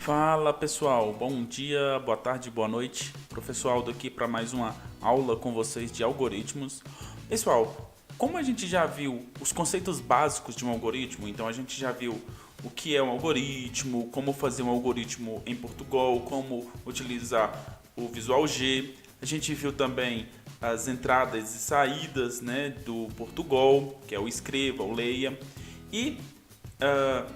Fala pessoal, bom dia, boa tarde, boa noite. Professor Aldo aqui para mais uma aula com vocês de algoritmos. Pessoal, como a gente já viu os conceitos básicos de um algoritmo, então a gente já viu o que é um algoritmo, como fazer um algoritmo em Portugal, como utilizar o Visual G. A gente viu também as entradas e saídas, né, do Portugal, que é o escreva, o leia. E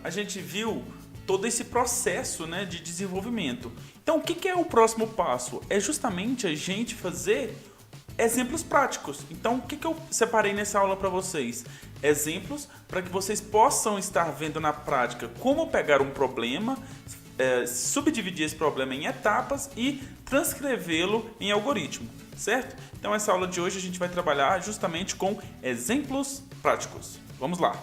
a gente viu todo esse processo, né, de desenvolvimento. Então, o que é o próximo passo? É justamente a gente fazer exemplos práticos. Então, o que eu separei nessa aula para vocês? Exemplos para que vocês possam estar vendo na prática como pegar um problema, subdividir esse problema em etapas e transcrevê-lo em algoritmo, certo? Então, essa aula de hoje a gente vai trabalhar justamente com exemplos práticos. Vamos lá!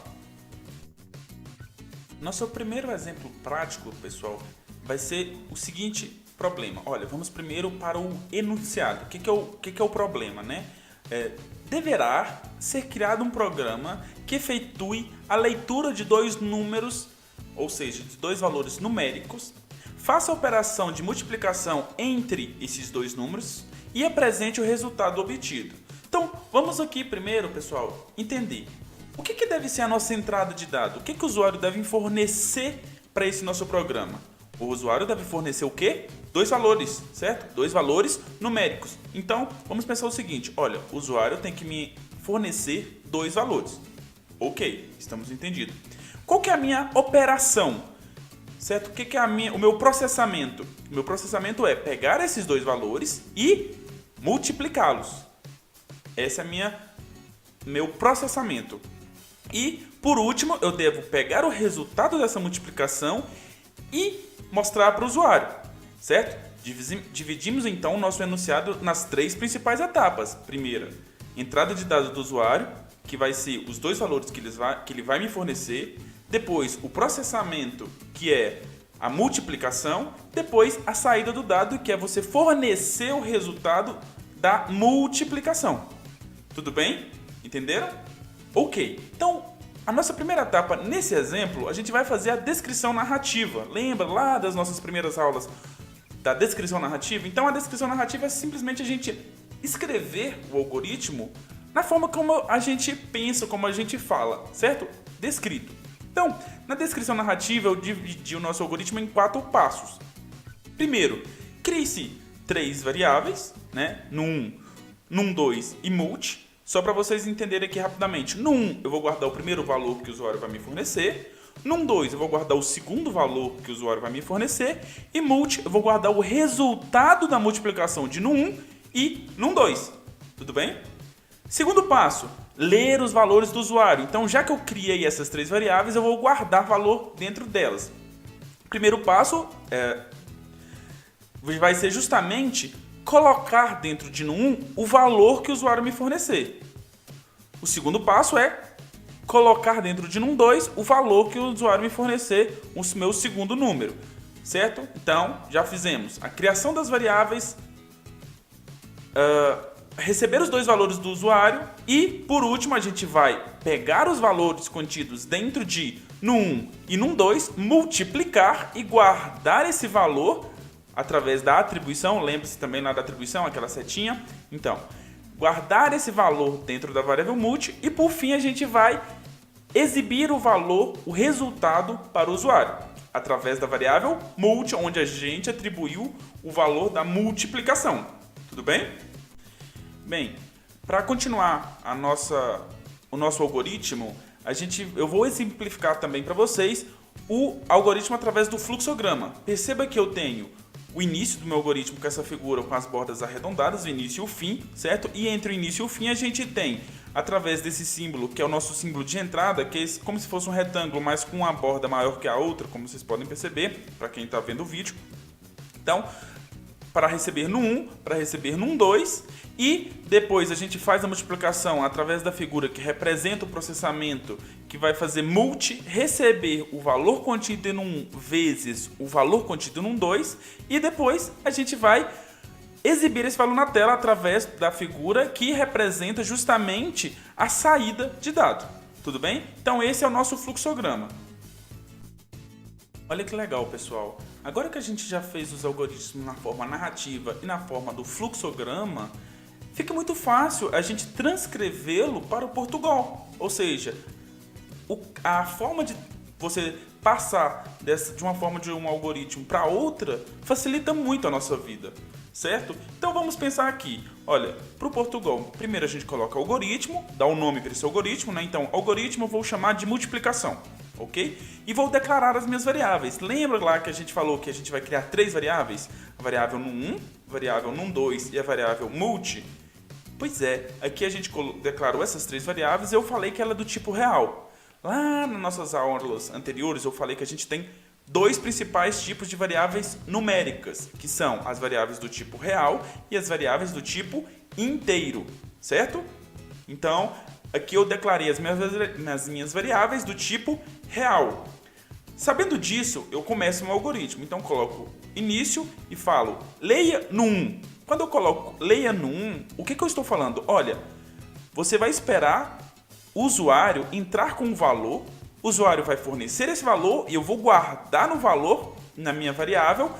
Nosso primeiro exemplo prático, pessoal, vai ser o seguinte problema. Olha, vamos primeiro para o enunciado. O que é o problema, né? Deverá ser criado um programa que efetue a leitura de dois números, ou seja, de dois valores numéricos, faça a operação de multiplicação entre esses dois números e apresente o resultado obtido. Então, vamos aqui primeiro, pessoal, entender. O que deve ser a nossa entrada de dado? O que o usuário deve fornecer para esse nosso programa? O usuário deve fornecer o quê? Dois valores, certo? Dois valores numéricos. Então, vamos pensar o seguinte. Olha, o usuário tem que me fornecer dois valores. Ok, estamos entendidos. Qual que é a minha operação? Certo? O que é o meu processamento? O meu processamento é pegar esses dois valores e multiplicá-los. Esse é meu processamento. E, por último, eu devo pegar o resultado dessa multiplicação e mostrar para o usuário, certo? Dividimos, então, o nosso enunciado nas três principais etapas. Primeira, entrada de dados do usuário, que vai ser os dois valores que ele vai me fornecer. Depois, o processamento, que é a multiplicação. Depois, a saída do dado, que é você fornecer o resultado da multiplicação. Tudo bem? Entenderam? Ok, então a nossa primeira etapa nesse exemplo, a gente vai fazer a descrição narrativa. Lembra lá das nossas primeiras aulas da descrição narrativa? Então a descrição narrativa é simplesmente a gente escrever o algoritmo na forma como a gente pensa, como a gente fala, certo? Descrito. Então, na descrição narrativa eu dividi o nosso algoritmo em 4 passos. Primeiro, crie-se 3 variáveis, né? Num 2 e multi. Só para vocês entenderem aqui rapidamente. No 1 eu vou guardar o primeiro valor que o usuário vai me fornecer. No 2 eu vou guardar o segundo valor que o usuário vai me fornecer. E multi eu vou guardar o resultado da multiplicação de no 1 e no 2. Tudo bem? Segundo passo, ler os valores do usuário. Então, já que eu criei essas 3 variáveis, eu vou guardar valor dentro delas. Primeiro passo vai ser justamente colocar dentro de no1 o valor que o usuário me fornecer. O segundo passo é colocar dentro de num2 o valor que o usuário me fornecer, o meu segundo número, certo? Então, já fizemos a criação das variáveis, receber os dois valores do usuário e, por último, a gente vai pegar os valores contidos dentro de num1 e num2, multiplicar e guardar esse valor através da atribuição. Lembre-se também lá da atribuição, aquela setinha. Então, guardar esse valor dentro da variável multi e, por fim, a gente vai exibir o valor, o resultado para o usuário, através da variável multi, onde a gente atribuiu o valor da multiplicação. Tudo bem? Bem, para continuar o nosso algoritmo, eu vou exemplificar também para vocês o algoritmo através do fluxograma. Perceba que eu tenho o início do meu algoritmo com essa figura com as bordas arredondadas, o início e o fim, certo? E entre o início e o fim a gente tem, através desse símbolo, que é o nosso símbolo de entrada, que é como se fosse um retângulo, mas com uma borda maior que a outra, como vocês podem perceber, para quem está vendo o vídeo. Então, para receber no 1, para receber num 2, e depois a gente faz a multiplicação através da figura que representa o processamento, que vai fazer multi, receber o valor contido em 1 vezes o valor contido num 2, e depois a gente vai exibir esse valor na tela através da figura que representa justamente a saída de dado. Tudo bem? Então esse é o nosso fluxograma. Olha que legal, pessoal. agora que a gente já fez os algoritmos na forma narrativa e na forma do fluxograma, fica muito fácil a gente transcrevê-lo para o Portugal. Ou seja, a forma de você passar de uma forma de um algoritmo para outra facilita muito a nossa vida, certo? Então vamos pensar aqui. Olha, para o Portugal, primeiro a gente coloca algoritmo, dá um nome para esse algoritmo, né? Então, algoritmo eu vou chamar de multiplicação, ok? E vou declarar as minhas variáveis. Lembra lá que a gente falou que a gente vai criar 3 variáveis? A variável num1, a variável num2 e a variável multi? Pois é, aqui a gente declarou essas 3 variáveis e eu falei que ela é do tipo real. Lá nas nossas aulas anteriores eu falei que a gente tem 2 principais tipos de variáveis numéricas, que são as variáveis do tipo real e as variáveis do tipo inteiro, certo? Então, aqui eu declarei as minhas variáveis do tipo real. Sabendo disso, eu começo meu algoritmo. Então, coloco início e falo leia no 1. Quando eu coloco leia no 1, o que eu estou falando? Olha, você vai esperar o usuário entrar com um valor, o usuário vai fornecer esse valor e eu vou guardar no valor, na minha variável,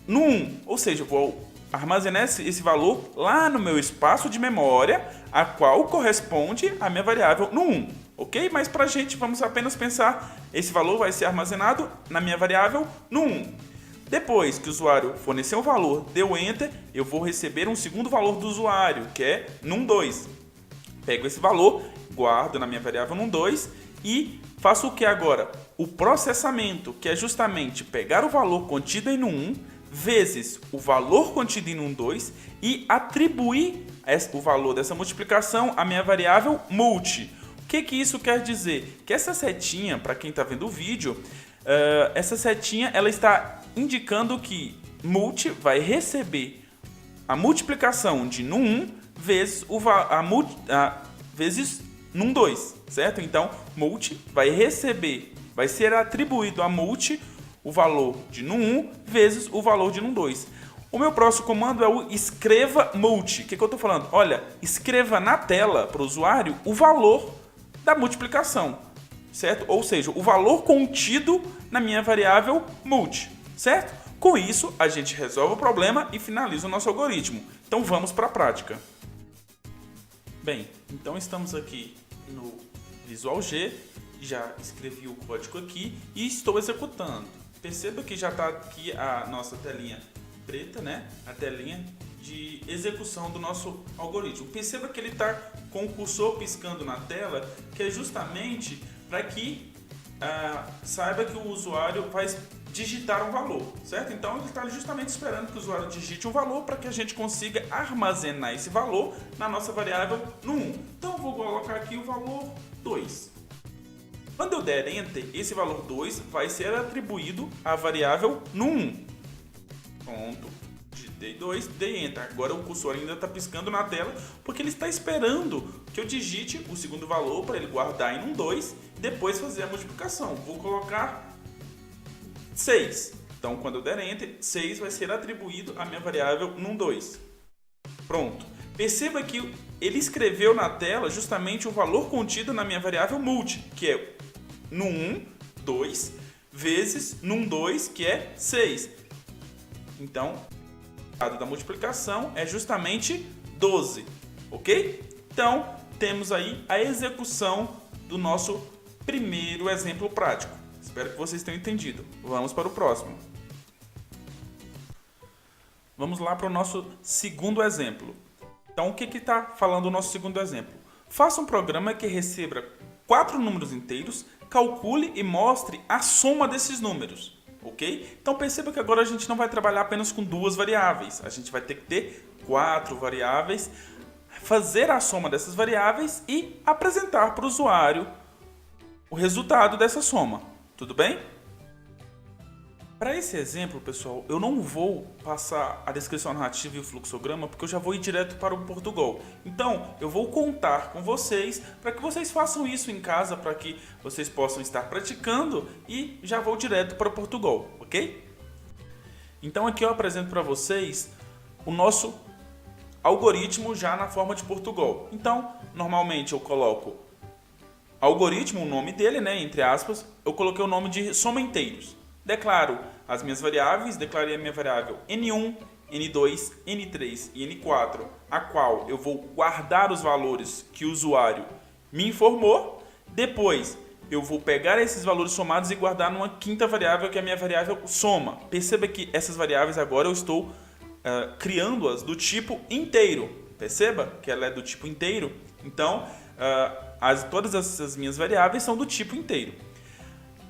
no 1. Ou seja, eu vou armazenar esse valor lá no meu espaço de memória, a qual corresponde à minha variável no 1. Ok? Mas para a gente, vamos apenas pensar, esse valor vai ser armazenado na minha variável no 1. Depois que o usuário forneceu um valor, deu Enter, eu vou receber um segundo valor do usuário, que é num2. Pego esse valor, guardo na minha variável num2 e faço o que agora? O processamento, que é justamente pegar o valor contido em num1 vezes o valor contido em num2 e atribuir o valor dessa multiplicação à minha variável multi. O que isso quer dizer? Que essa setinha, para quem está vendo o vídeo, essa setinha ela está indicando que multi vai receber a multiplicação de num1 vezes vezes num2, certo? Então, multi vai ser atribuído a multi o valor de num1 vezes o valor de num2. O meu próximo comando é o escreva multi. O que eu estou falando? Olha, escreva na tela para o usuário o valor da multiplicação, certo? Ou seja, o valor contido na minha variável multi, certo? Com isso, a gente resolve o problema e finaliza o nosso algoritmo. Então, vamos para a prática. Bem, então estamos aqui no Visual G, já escrevi o código aqui e estou executando. Perceba que já está aqui a nossa telinha preta, né? A telinha de execução do nosso algoritmo. Perceba que ele está com o cursor piscando na tela, que é justamente para que saiba que o usuário vai digitar um valor, certo? Então ele está justamente esperando que o usuário digite um valor para que a gente consiga armazenar esse valor na nossa variável no 1. Então eu vou colocar aqui o valor 2. Quando eu der Enter, esse valor 2 vai ser atribuído à variável no 1. Pronto. Digitei 2, dei Enter. Agora o cursor ainda está piscando na tela porque ele está esperando que eu digite o segundo valor para ele guardar em um 2 e depois fazer a multiplicação. Vou colocar 6. Então, quando eu der Enter, 6 vai ser atribuído à minha variável num2. Pronto. Perceba que ele escreveu na tela justamente o valor contido na minha variável multi, que é num1, 2, vezes num2, que é 6. Então, o resultado da multiplicação é justamente 12, ok? Então, temos aí a execução do nosso primeiro exemplo prático. Espero que vocês tenham entendido. Vamos para o próximo. Vamos lá para o nosso segundo exemplo. Então, o que está falando o nosso segundo exemplo? Faça um programa que receba 4 números inteiros, calcule e mostre a soma desses números. Ok? Então, perceba que agora a gente não vai trabalhar apenas com 2 variáveis. A gente vai ter que ter 4 variáveis, fazer a soma dessas variáveis e apresentar para o usuário o resultado dessa soma. Tudo bem? Para esse exemplo, pessoal, eu não vou passar a descrição narrativa e o fluxograma porque eu já vou ir direto para o Portugal. Então, eu vou contar com vocês para que vocês façam isso em casa, para que vocês possam estar praticando e já vou direto para o Portugal, ok? Então, aqui eu apresento para vocês o nosso algoritmo já na forma de Portugal. Então, normalmente eu coloco algoritmo, o nome dele, né, entre aspas, eu coloquei o nome de soma inteiros. Declaro as minhas variáveis, declarei a minha variável N1, N2, N3 e N4, a qual eu vou guardar os valores que o usuário me informou. Depois, eu vou pegar esses valores somados e guardar numa quinta variável, que é a minha variável soma. Perceba que essas variáveis agora eu estou criando-as do tipo inteiro. Perceba que ela é do tipo inteiro. Então, todas essas minhas variáveis são do tipo inteiro.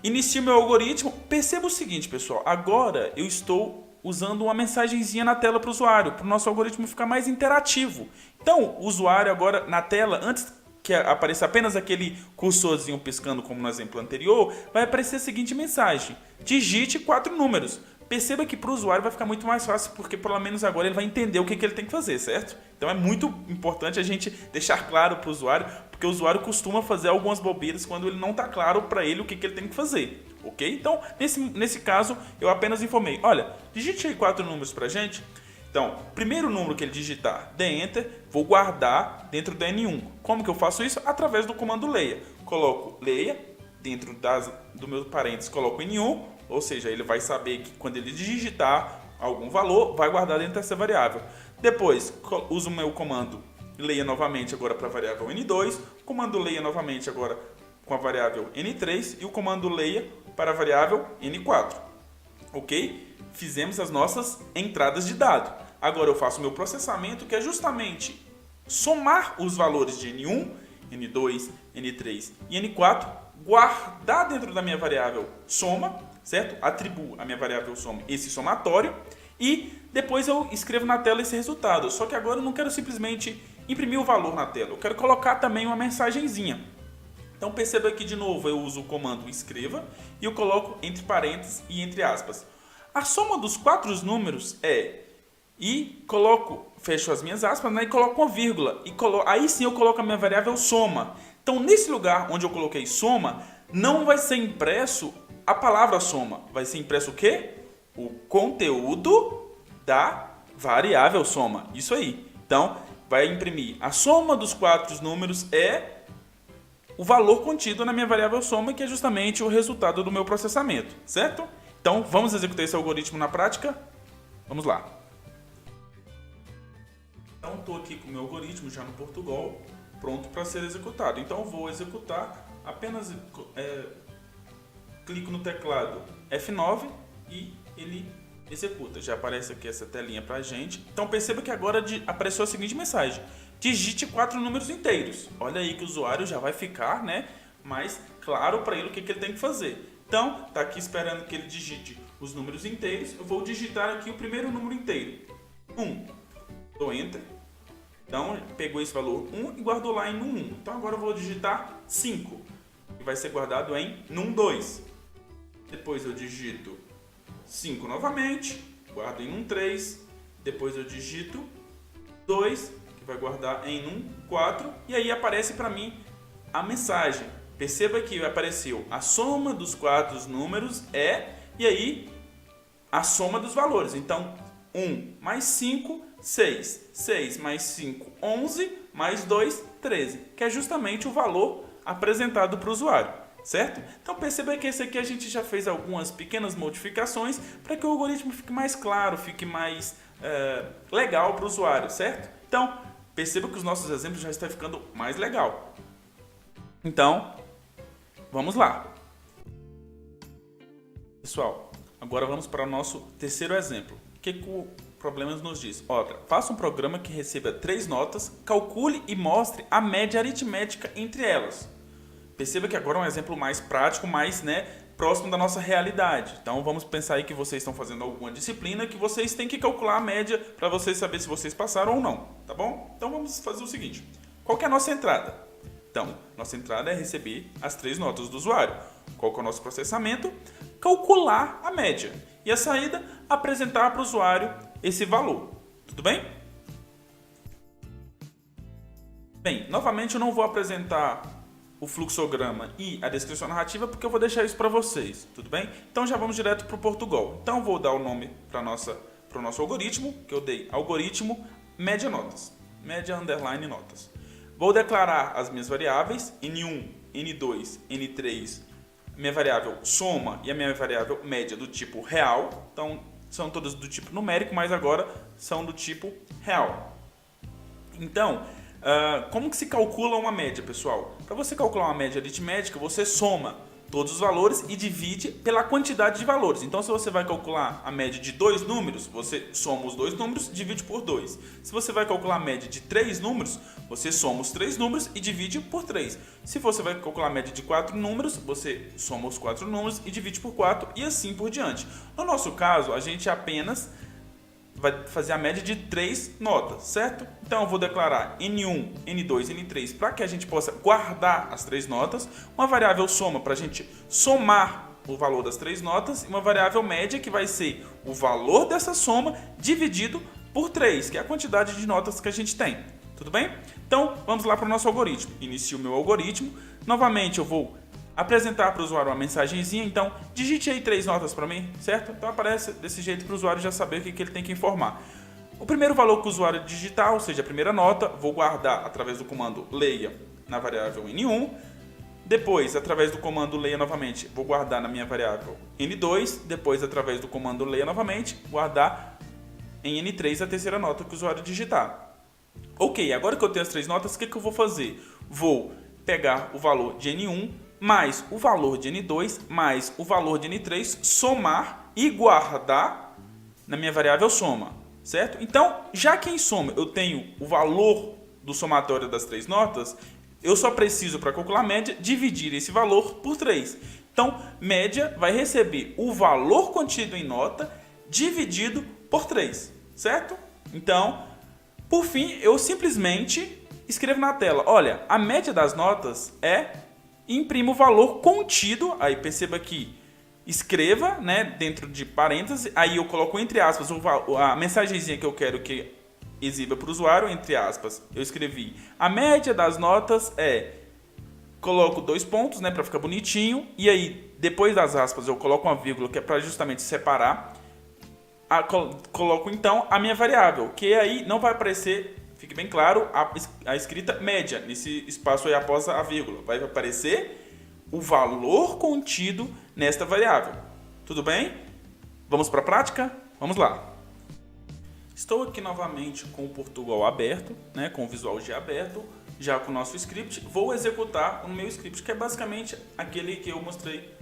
Inicio meu algoritmo. Perceba o seguinte, pessoal. Agora eu estou usando uma mensagenzinha na tela para o usuário, para o nosso algoritmo ficar mais interativo. Então, o usuário agora na tela, antes que apareça apenas aquele cursorzinho piscando como no exemplo anterior, vai aparecer a seguinte mensagem: digite 4 números. Perceba que para o usuário vai ficar muito mais fácil, porque pelo menos agora ele vai entender o que ele tem que fazer, certo? Então é muito importante a gente deixar claro para o usuário, porque o usuário costuma fazer algumas bobeiras quando ele não está claro para ele o que ele tem que fazer, ok? Então, nesse caso, eu apenas informei: olha, digite aí 4 números para a gente. Então, primeiro número que ele digitar, dê Enter, vou guardar dentro do N1. Como que eu faço isso? Através do comando leia. Coloco leia, dentro do meu parênteses coloco N1, ou seja, ele vai saber que quando ele digitar algum valor, vai guardar dentro dessa variável. Depois, uso o meu comando leia novamente agora para a variável N2, comando leia novamente agora com a variável N3 e o comando leia para a variável N4. Ok? Fizemos as nossas entradas de dado. Agora eu faço o meu processamento, que é justamente somar os valores de N1, N2, N3 e N4, guardar dentro da minha variável soma, certo? Atribuo a minha variável soma esse somatório e depois eu escrevo na tela esse resultado. Só que agora eu não quero simplesmente imprimir o valor na tela, eu quero colocar também uma mensagenzinha. Então perceba que de novo eu uso o comando escreva e eu coloco entre parênteses e entre aspas. A soma dos 4 números e fecho as minhas aspas, né, e coloco uma vírgula. Aí sim eu coloco a minha variável soma. Então nesse lugar onde eu coloquei soma, não vai ser impresso a palavra soma. Vai ser impresso o quê? O conteúdo da variável soma. Isso aí. Então vai imprimir a soma dos 4 números o valor contido na minha variável soma, que é justamente o resultado do meu processamento, certo? Então, vamos executar esse algoritmo na prática? Vamos lá. Então, estou aqui com o meu algoritmo já no Portugal, pronto para ser executado. Então, vou executar, apenas clico no teclado F9 e ele executa. Já aparece aqui essa telinha para a gente. Então, perceba que agora apareceu a seguinte mensagem: digite 4 números inteiros. Olha aí que o usuário já vai ficar, mais claro para ele o que ele tem que fazer. Então, está aqui esperando que ele digite os números inteiros. Eu vou digitar aqui o primeiro número inteiro. 1. Dou Enter. Então, pegou esse valor 1 e guardou lá em num1. Então, agora eu vou digitar 5. Que vai ser guardado em num2. Depois eu digito 5 novamente. Guardo em num3. Depois eu digito 2. Que vai guardar em num4. E aí aparece para mim a mensagem. Perceba que apareceu a soma dos 4 números e aí a soma dos valores. Então, 1 mais 5, 6. 6 mais 5, 11. Mais 2, 13. Que é justamente o valor apresentado para o usuário, certo? Então, perceba que esse aqui a gente já fez algumas pequenas modificações para que o algoritmo fique mais claro, fique mais legal para o usuário, certo? Então, perceba que os nossos exemplos já estão ficando mais legal. Então, vamos lá. Pessoal, agora vamos para o nosso terceiro exemplo. O que o problema nos diz? Olha, faça um programa que receba 3 notas, calcule e mostre a média aritmética entre elas. Perceba que agora é um exemplo mais prático, mais próximo da nossa realidade. Então vamos pensar aí que vocês estão fazendo alguma disciplina que vocês têm que calcular a média para vocês saberem se vocês passaram ou não, tá bom? Então vamos fazer o seguinte. Qual que é a nossa entrada? Então, nossa entrada é receber as 3 notas do usuário. Qual que é o nosso processamento? Calcular a média. E a saída, apresentar para o usuário esse valor. Tudo bem? Bem, novamente eu não vou apresentar o fluxograma e a descrição narrativa porque eu vou deixar isso para vocês. Tudo bem? Então já vamos direto para o Portugal. Então eu vou dar o nome para o nosso algoritmo, que eu dei algoritmo média notas. Média underline notas. Vou declarar as minhas variáveis N1, N2, N3 minha variável soma e a minha variável média do tipo real. Então, são todas do tipo numérico, mas agora são do tipo real. Então, como que se calcula uma média, pessoal? Para você calcular uma média aritmética, você soma todos os valores e divide pela quantidade de valores. Então, se você vai calcular a média de 2 números, você soma os 2 números e divide por 2. Se você vai calcular a média de 3 números, você soma os 3 números e divide por 3. Se você vai calcular a média de 4 números, você soma os 4 números e divide por 4 e assim por diante. No nosso caso, a gente apenas vai fazer a média de 3 notas, certo? Então eu vou declarar N1, N2, N3 para que a gente possa guardar as 3 notas, uma variável soma para a gente somar o valor das 3 notas e uma variável média que vai ser o valor dessa soma dividido por 3, que é a quantidade de notas que a gente tem. Tudo bem? Então vamos lá para o nosso algoritmo. Inicio o meu algoritmo. Novamente eu vou apresentar para o usuário uma mensagenzinha, então digite aí 3 notas para mim, certo? Então aparece desse jeito para o usuário já saber o que ele tem que informar. O primeiro valor que o usuário digitar, ou seja, a primeira nota, vou guardar através do comando leia na variável N1. Depois, através do comando leia novamente, vou guardar na minha variável N2. Depois, através do comando leia novamente, guardar em N3 a terceira nota que o usuário digitar. Ok, agora que eu tenho as 3 notas, o que eu vou fazer? Vou pegar o valor de N1 mais o valor de N2 mais o valor de N3, somar e guardar na minha variável soma, certo? Então, já que em soma eu tenho o valor do somatório das 3 notas, eu só preciso, para calcular a média, dividir esse valor por 3. Então, média vai receber o valor contido em nota dividido por 3, certo? Então, por fim, eu simplesmente escrevo na tela, olha, a média das notas é... imprimo o valor contido, aí perceba que escreva, né, dentro de parênteses, aí eu coloco entre aspas a mensagenzinha que eu quero que exiba para o usuário, entre aspas, eu escrevi a média das notas coloco 2 pontos, né, para ficar bonitinho, e aí depois das aspas eu coloco uma vírgula que é para justamente separar, coloco então a minha variável, que aí não vai aparecer... Fique bem claro, a escrita média, nesse espaço aí após a vírgula. Vai aparecer o valor contido nesta variável. Tudo bem? Vamos para a prática? Vamos lá. Estou aqui novamente com o Portugal aberto, né, com o Visual G aberto, já com o nosso script. Vou executar o meu script, que é basicamente aquele que eu mostrei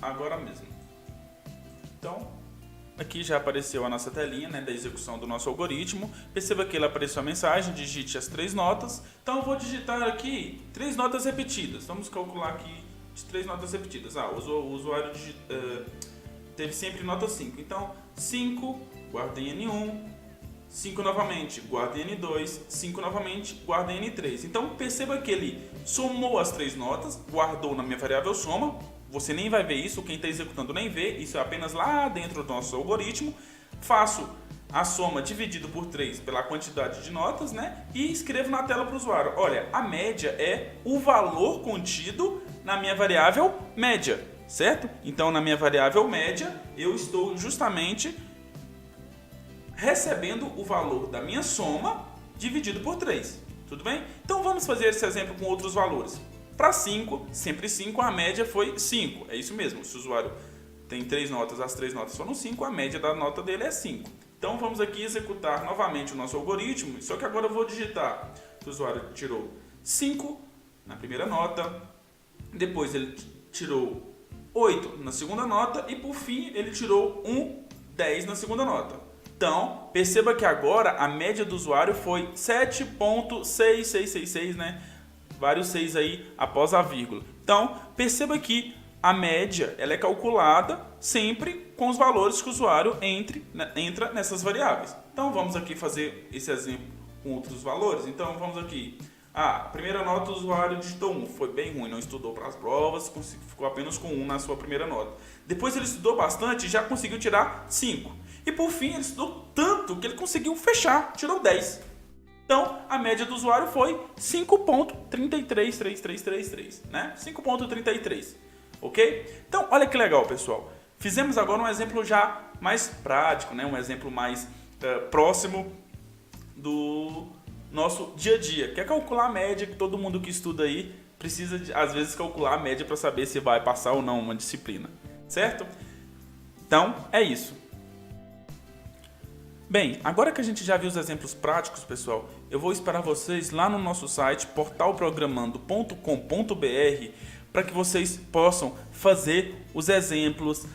agora mesmo. Então... aqui já apareceu a nossa telinha, né, da execução do nosso algoritmo. Perceba que ele apareceu a mensagem, digite as 3 notas. Então eu vou digitar aqui 3 notas repetidas. Vamos calcular aqui de 3 notas repetidas. O usuário teve sempre nota 5. Então 5, guarda em N1, 5 novamente, guarda em N2, 5 novamente, guarda em N3. Então perceba que ele somou as 3 notas, guardou na minha variável soma. Você nem vai ver isso, quem está executando nem vê, isso é apenas lá dentro do nosso algoritmo. Faço a soma dividido por 3 pela quantidade de notas, né? E escrevo na tela para o usuário, olha, a média é o valor contido na minha variável média, certo? Então, na minha variável média, eu estou justamente recebendo o valor da minha soma dividido por 3, tudo bem? Então, vamos fazer esse exemplo com outros valores. Para 5, sempre 5, a média foi 5. É isso mesmo, se o usuário tem 3 notas, as 3 notas foram 5, a média da nota dele é 5. Então vamos aqui executar novamente o nosso algoritmo, só que agora eu vou digitar que o usuário tirou 5 na primeira nota, depois ele tirou 8 na segunda nota e por fim ele tirou 10 na segunda nota. Então, perceba que agora a média do usuário foi 7.6666, né? Vários 6 aí após a vírgula. Então, perceba que a média ela é calculada sempre com os valores que o usuário entra nessas variáveis. Então, vamos aqui fazer esse exemplo com outros valores. Então, vamos aqui. A primeira nota do usuário digitou 1. Foi bem ruim, não estudou para as provas, ficou apenas com 1 na sua primeira nota. Depois ele estudou bastante e já conseguiu tirar 5. E por fim, ele estudou tanto que ele conseguiu fechar, tirou 10. Então, a média do usuário foi 5.333333, né? 5.33, ok? Então, olha que legal, pessoal. Fizemos agora um exemplo já mais prático, né? Um exemplo mais próximo nosso dia a dia, que é calcular a média, que todo mundo que estuda aí precisa, às vezes, calcular a média para saber se vai passar ou não uma disciplina, certo? Então, é isso. Bem, agora que a gente já viu os exemplos práticos, pessoal, eu vou esperar vocês lá no nosso site portalprogramando.com.br para que vocês possam fazer os exemplos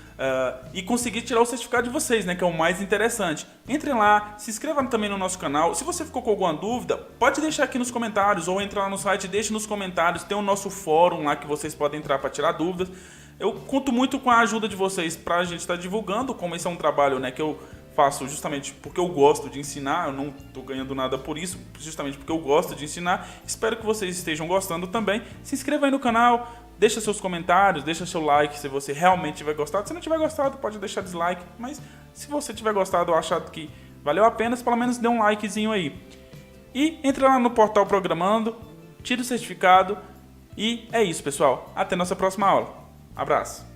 e conseguir tirar o certificado de vocês, né, que é o mais interessante. Entrem lá, se inscrevam também no nosso canal. Se você ficou com alguma dúvida, pode deixar aqui nos comentários ou entrar lá no site e deixe nos comentários. Tem o nosso fórum lá que vocês podem entrar para tirar dúvidas. Eu conto muito com a ajuda de vocês para a gente estar divulgando, como esse é um trabalho, né, que eu faço justamente porque eu gosto de ensinar, eu não estou ganhando nada por isso, justamente porque eu gosto de ensinar. Espero que vocês estejam gostando também. Se inscreva aí no canal, deixa seus comentários, deixa seu like se você realmente tiver gostado. Se não tiver gostado, pode deixar dislike, mas se você tiver gostado ou achado que valeu a pena, pelo menos dê um likezinho aí. E entra lá no portal Programando, tira o certificado e é isso, pessoal. Até nossa próxima aula. Abraço!